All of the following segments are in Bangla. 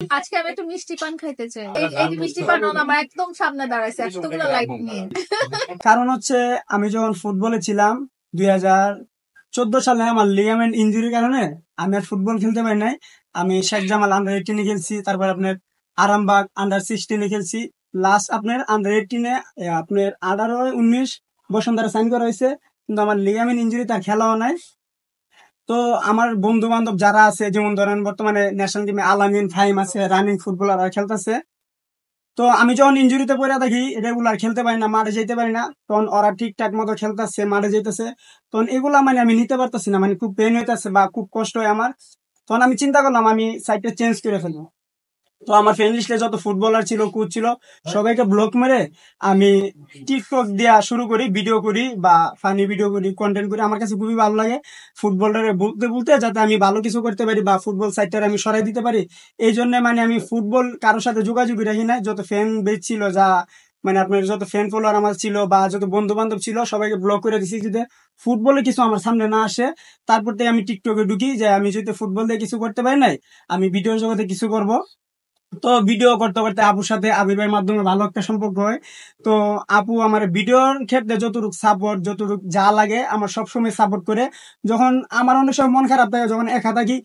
আজকে আমি একটু মিষ্টি পান খাইতে চাই। এই যে মিষ্টি পান আমার একদম সামনে দাঁড়াইছে এতগুলো লাইট নিয়ে। কারণ হচ্ছে আমি যখন ফুটবলে ছিলাম 2014 সালে আমার লিগামেন্ট ইনজুরির কারণে আমি আর ফুটবল খেলতে পারি নাই। আমি শেখ জামাল আন্ডার 18 খেলছি, তারপর আপনার আরামবাগ আন্ডার 16 খেলছি। লাস্ট আপনার আন্ডার 18 আপনার 18-19 বসুন্ধরা সাইন করা হয়েছে, কিন্তু আমার লিগামেন্ট ইনজুরি তার খেলাও নাই। তো আমার বন্ধু বান্ধব যারা আছে, যেমন ধরেন বর্তমানে ন্যাশনাল টিমে আলামিন ফাহিম আছে, রানিং ফুটবলাররা খেলতেছে। তো আমি যখন ইনজুরিতে পড়ে থাকি, রেগুলার খেলতে পারি না, মাঠে যেতে পারি না, তখন ওরা ঠিকঠাক মতো খেলতেছে, মাঠে যেতেছে, তখন এগুলা মানে আমি নিতে পারতেছি না, মানে খুব পেন হইতেছে বা খুব কষ্ট হয় আমার। তখন আমি চিন্তা করলাম আমি সাইডটা চেঞ্জ করে ফেলবো। তো আমার ফ্রেন্ড লিস্টে যত ফুটবলার ছিল, কোচ ছিল, সবাইকে ব্লক মেরে আমি টিকটক দেওয়া শুরু করি, ভিডিও করি বা ফানি ভিডিও করি, কন্টেন্ট করি। আমার কাছে খুবই ভালো লাগে ফুটবলটারে বলতে বলতে যাতে আমি ভালো কিছু করতে পারি বা ফুটবল সাইডটারে আমি সরাই দিতে পারি। এই জন্য মানে আমি ফুটবল কারোর সাথে যোগাযোগই রাখি না। যত ফ্যান বেজ ছিল, যা মানে আপনার যত ফ্যান ফলোয়ার আমার ছিল বা যত বন্ধু বান্ধব ছিল, সবাইকে ব্লক করে দিছি যাতে ফুটবলে কিছু আমার সামনে না আসে। তারপর থেকে আমি টিকটকে ঢুকি যে আমি যদি ফুটবল দিয়ে কিছু করতে পারি নাই, আমি ভিডিও জগতে কিছু করব। তো ভিডিও করতে করতে আপুর সাথে আবির মাধ্যমে ভালো একটা সম্পর্ক হয়। তো আপু আমার ভিডিওর ক্ষেত্রে যতটুকু সাপোর্ট, যতটুকু যা লাগে আমার সবসময় সাপোর্ট করে। যখন আমার অনেক সময় মন খারাপ থাকে, যখন একা থাকি,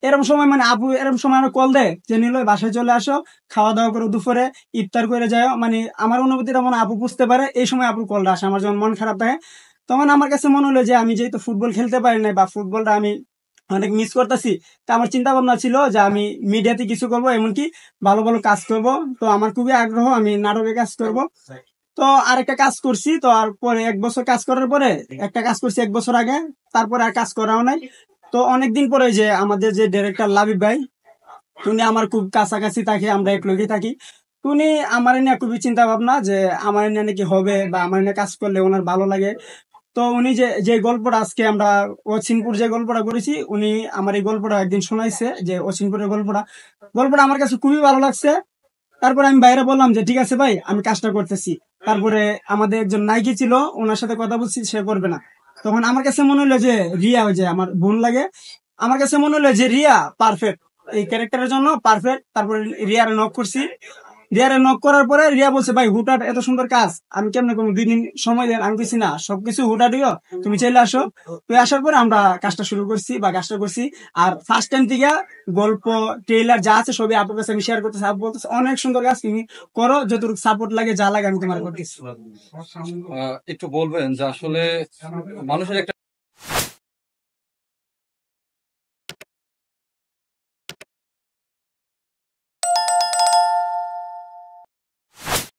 এরকম সময় মানে আপু এরকম সময় আমার কল দেয় যে নিলয় বাসায় চলে আসো, খাওয়া দাওয়া করে দুপুরে ইফতার করে যাও। মানে আমার অনুভূতিটা মনে হয় আপু বুঝতে পারে। এই সময় আপু কলটা আসে আমার যখন মন খারাপ থাকে। তখন আমার কাছে মনে হলো যে আমি যেহেতু ফুটবল খেলতে পারি না বা ফুটবলটা আমি অনেক মিস করতেছি, তা আমার চিন্তা ভাবনা ছিল যে আমি মিডিয়াতে কিছু করব, এমনকি ভালো ভালো কাজ করব। তো আমার খুবই আগ্রহ, আমি নাটকে কাজ করব। তো আরেকটা কাজ করছি, তো আর পরে 1 বছর কাজ করার পরে একটা কাজ করছি 1 বছর আগে, তারপরে আর কাজ করাও নাই। তো অনেকদিন পরে যে আমাদের যে ডিরেক্টর লাবিব ভাই, উনি আমার খুব কাছাকাছি থাকি, আমরা এক লগে থাকি। উনি আমার নিয়ে খুবই চিন্তা ভাবনা যে আমার নিয়ে নাকি হবে বা আমার নিয়ে কাজ করলে ওনার ভালো লাগে। তো উনি যে যে গল্পটা আজকে আমরা অচিনপুর যে গল্পটা করেছি, উনি আমার এই গল্পটা একদিন শোনাইছে, যে অচিনপুরের গল্পটা গল্পটা আমার কাছে খুবই ভালো লাগছে। তারপরে আমি বাইরে বললাম যে ঠিক আছে ভাই, আমি কাজটা করতেছি। তারপরে আমাদের একজন নায়িকা ছিল, ওনার সাথে কথা বলছি, সে করবে না। তখন আমার কাছে মনে হলো যে রিয়া, ওই যে আমার বোন লাগে, আমার কাছে মনে হলো যে রিয়া পারফেক্ট, এই ক্যারেক্টারের জন্য পারফেক্ট। তারপরে রিয়ারে নক করছি। রিয়ারে নক করার পরে রিয়া বলছে ভাই হুটহাট এত সুন্দর কাজ আমি কেমনে করবো, 2 দিন সময় দেন। আমি বলছি না, সবকিছু হুটহাটিও, তুমি চাইলে আসো। তো আসার পরে আমরা কাজটা শুরু করছি বা কাজটা করছি। আর ফার্স্ট টাইম থেকে গল্প, ট্রেলার যা আছে সবই আপুর কাছে আমি শেয়ার করতেছি। আপু বলতেছে অনেক সুন্দর কাজ, তুমি করো, যতটুকু সাপোর্ট লাগে যা লাগে আমি তোমার করতেছি। একটু বলবেন যে আসলে মানুষের একটা